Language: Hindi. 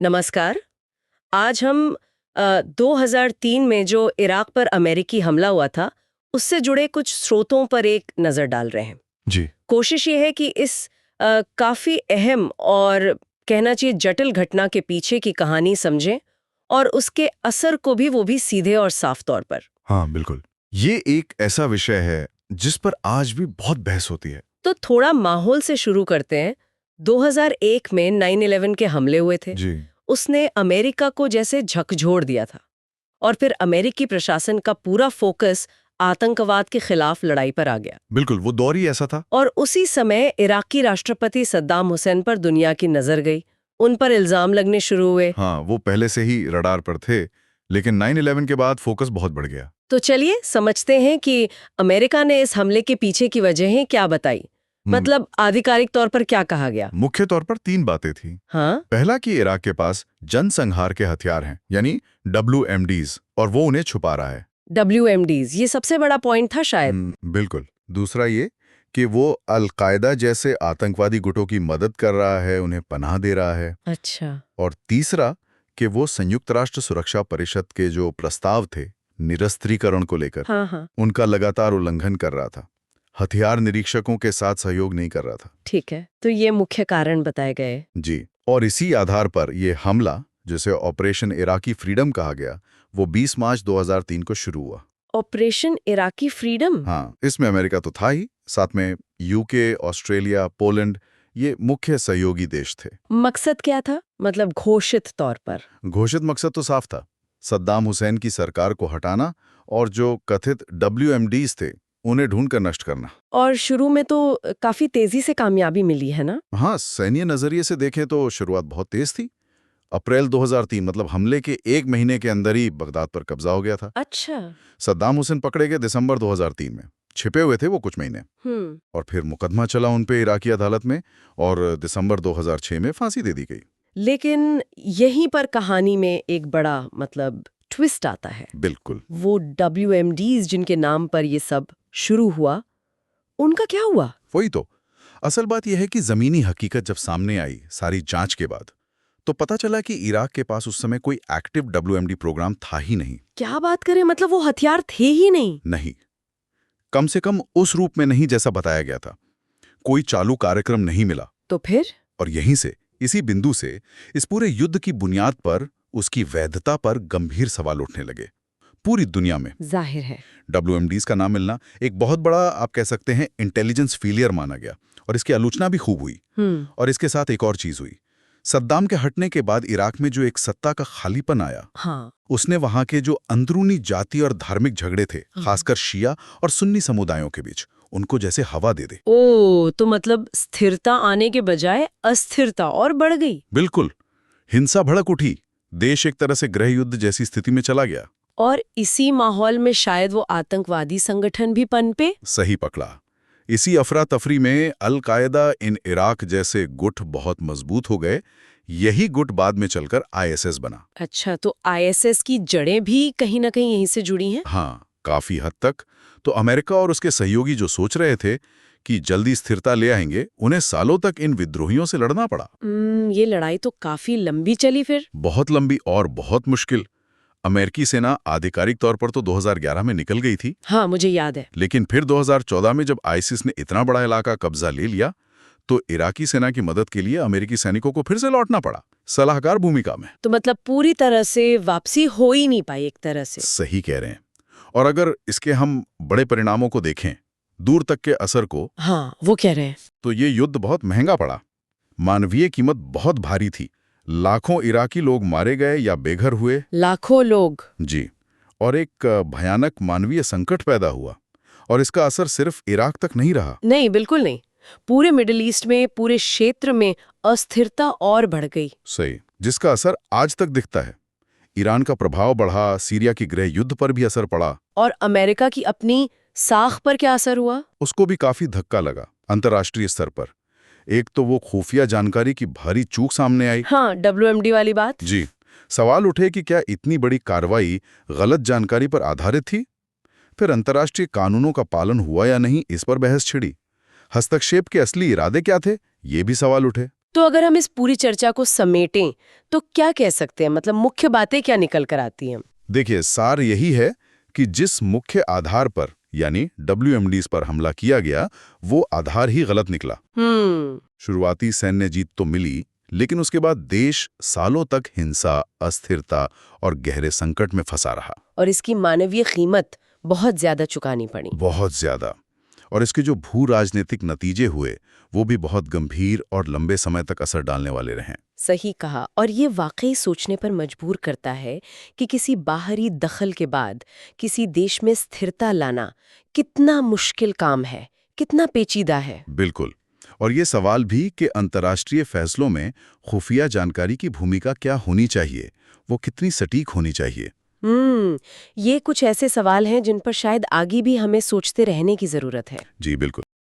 नमस्कार। आज हम 2003 में जो इराक पर अमेरिकी हमला हुआ था, उससे जुड़े कुछ स्रोतों पर एक नज़र डाल रहे हैं। जी। कोशिश ये है कि इस काफ़ी अहम और कहना चाहिए जटिल घटना के पीछे की कहानी समझें और उसके असर को भी, वो भी सीधे और साफ तौर पर। हाँ, बिल्कुल। ये एक ऐसा विषय है जिस पर आज भी बहुत बहस होती है। तो थोड़ा माहौल से शुरू करते हैं। 2001 में 9/11 के हमले हुए थे। जी। उसने अमेरिका को जैसे झकझोर दिया था और फिर अमेरिकी प्रशासन का पूरा फोकस आतंकवाद के खिलाफ लड़ाई पर आ गया। बिल्कुल, वो दौर ही ऐसा था। और उसी समय इराकी राष्ट्रपति सद्दाम हुसैन पर दुनिया की नजर गई। उन पर इल्जाम लगने शुरू हुए। हाँ, वो पहले से ही रडार पर थे, लेकिन 9/11 के बाद फोकस बहुत बढ़ गया। तो चलिए समझते हैं कि अमेरिका ने इस हमले के पीछे की वजहें क्या बताई। मतलब आधिकारिक तौर पर क्या कहा गया? मुख्य तौर पर 3 बातें थी। हाँ, पहला कि इराक के पास जनसंहार के हथियार हैं, यानी WMDs, और वो उन्हें छुपा रहा है। WMDs ये सबसे बड़ा पॉइंट था शायद। बिल्कुल। दूसरा ये कि वो अल-कायदा जैसे आतंकवादी गुटों की मदद कर रहा है, उन्हें पनाह दे रहा है। अच्छा। और तीसरा कि वो संयुक्त राष्ट्र सुरक्षा परिषद के जो प्रस्ताव थे निरस्त्रीकरण को लेकर, हाँ हाँ, उनका लगातार उल्लंघन कर रहा था। हथियार निरीक्षकों के साथ सहयोग नहीं कर रहा था। ठीक है। तो ये मुख्य कारण बताए गए। जी। और इसी आधार पर ये हमला, जिसे ऑपरेशन इराकी फ्रीडम कहा गया, वो 20 मार्च 2003 को शुरू हुआ। Operation Iraqi freedom. हाँ, इसमें अमेरिका तो था ही, साथ में यूके, ऑस्ट्रेलिया, पोलैंड, ये मुख्य सहयोगी देश थे। मकसद क्या था? मतलब घोषित तौर पर। घोषित मकसद तो साफ था, सद्दाम हुसैन की सरकार को हटाना और जो कथित WMDs थे, उन्हें ढूंढकर नष्ट करना। और शुरू में तो काफी तेजी से कामयाबी मिली है ना? हाँ, सैन्य नजरिए से देखें तो शुरुआत बहुत तेज थी। अप्रैल 2003 मतलब हमले के 1 महीने के अंदर ही बगदाद पर कब्जा हो गया था। अच्छा। सद्दाम हुसैन पकड़े गए दिसंबर 2003 में। छिपे हुए थे वो कुछ महीने। और फिर मुकदमा चला उन पे इराकी अदालत में और दिसंबर 2006 में फांसी दे दी गई। लेकिन यहीं पर कहानी में एक बड़ा मतलब ट्विस्ट आता है। बिल्कुल। वो WMDs जिनके नाम पर ये सब शुरू हुआ, उनका क्या हुआ? वही तो। असल बात यह है कि जमीनी हकीकत जब सामने आई सारी जांच के बाद, तो पता चला कि इराक के पास उस समय कोई एक्टिव WMD प्रोग्राम था ही नहीं। क्या बात करें, मतलब वो हथियार थे ही नहीं? नहीं, कम से कम उस रूप में नहीं जैसा बताया गया था। कोई चालू कार्यक्रम नहीं मिला। तो फिर? और यहीं से, इसी बिंदु से, इस पूरे युद्ध की बुनियाद पर, उसकी वैधता पर गंभीर सवाल उठने लगे पूरी दुनिया में। जाहिर है। WMDs का नाम मिलना एक बहुत बड़ा, आप कह सकते हैं, इंटेलिजेंस फेलियर माना गया और इसकी आलोचना भी खूब हुई। और इसके साथ एक और चीज हुई। सद्दाम के हटने के बाद इराक में जो एक सत्ता का खालीपन आया, हाँ। उसने वहां के जो अंदरूनी जाति और धार्मिक झगड़े थे, खासकर शिया और सुन्नी समुदायों के बीच, उनको जैसे हवा दे दे। ओ, तो मतलब स्थिरता आने के बजाय अस्थिरता और बढ़ गई। बिल्कुल। हिंसा भड़क उठी, देश एक तरह से गृह युद्ध जैसी स्थिति में चला गया। और इसी माहौल में शायद वो आतंकवादी संगठन भी पनपे। सही पकड़ा। इसी अफरा तफरी में अल-कायदा इन इराक जैसे गुट बहुत मजबूत हो गए। यही गुट बाद में चलकर ISS बना। अच्छा, तो ISS की जड़ें भी कहीं ना कहीं यहीं से जुड़ी हैं? हाँ, काफी हद तक। तो अमेरिका और उसके सहयोगी जो सोच रहे थे कि जल्दी स्थिरता ले आएंगे, उन्हें सालों तक इन विद्रोहियों से लड़ना पड़ा। ये लड़ाई तो काफी लंबी चली फिर। बहुत लंबी और बहुत मुश्किल। अमेरिकी सेना आधिकारिक तौर पर तो 2011 में निकल गई थी। हाँ, मुझे याद है। लेकिन फिर 2014 में जब ISIS ने इतना बड़ा इलाका कब्जा ले लिया, तो इराकी सेना की मदद के लिए अमेरिकी सैनिकों को फिर से लौटना पड़ा, सलाहकार भूमिका में। तो मतलब पूरी तरह से वापसी हो ही नहीं पाई एक तरह से। सही कह रहे हैं। और अगर इसके हम बड़े परिणामों को देखें, दूर तक के असर को, हाँ, वो कह रहे हैं। तो ये युद्ध बहुत महंगा पड़ा। मानवीय कीमत बहुत भारी थी। लाखों इराकी लोग मारे गए या बेघर हुए। लाखों लोग। जी। और एक भयानक मानवीय संकट पैदा हुआ। और इसका असर सिर्फ इराक तक नहीं रहा। नहीं, बिल्कुल नहीं। पूरे मिडिल ईस्ट में, पूरे क्षेत्र में अस्थिरता और बढ़ गई। सही। जिसका असर आज तक दिखता है। ईरान का प्रभाव बढ़ा, सीरिया की गृह युद्ध पर भी असर पड़ा। और अमेरिका की अपनी साख पर क्या असर हुआ? उसको भी काफी धक्का लगा अंतर्राष्ट्रीय स्तर पर। एक तो वो खुफिया जानकारी की भारी चूक सामने आई। हाँ, WMD वाली बात। जी। सवाल उठे कि क्या इतनी बड़ी कार्रवाई गलत जानकारी पर आधारित थी? फिर अंतर्राष्ट्रीय कानूनों का पालन हुआ या नहीं, इस पर बहस छिड़ी। हस्तक्षेप के असली इरादे क्या थे, ये भी सवाल उठे। तो अगर हम इस पूरी चर्चा को समेटें तो क्या कह सकते हैं, मतलब मुख्य बातें क्या निकल कर आती हैं? देखिए, सार यही है कि जिस मुख्य आधार पर यानी WMDs पर हमला किया गया, वो आधार ही गलत निकला। शुरुआती सैन्य जीत तो मिली, लेकिन उसके बाद देश सालों तक हिंसा, अस्थिरता और गहरे संकट में फंसा रहा। और इसकी मानवीय कीमत बहुत ज्यादा चुकानी पड़ी। बहुत ज्यादा। और इसके जो भू राजनीतिक नतीजे हुए, वो भी बहुत गंभीर और लंबे समय तक असर डालने वाले रहे। सही कहा। और ये वाकई सोचने पर मजबूर करता है कि किसी बाहरी दखल के बाद किसी देश में स्थिरता लाना कितना मुश्किल काम है, कितना पेचीदा है। बिल्कुल। और ये सवाल भी कि अंतर्राष्ट्रीय फैसलों में खुफिया जानकारी की भूमिका क्या होनी चाहिए, वो कितनी सटीक होनी चाहिए। ये कुछ ऐसे सवाल हैं जिन पर शायद आगे भी हमें सोचते रहने की जरूरत है। जी बिल्कुल।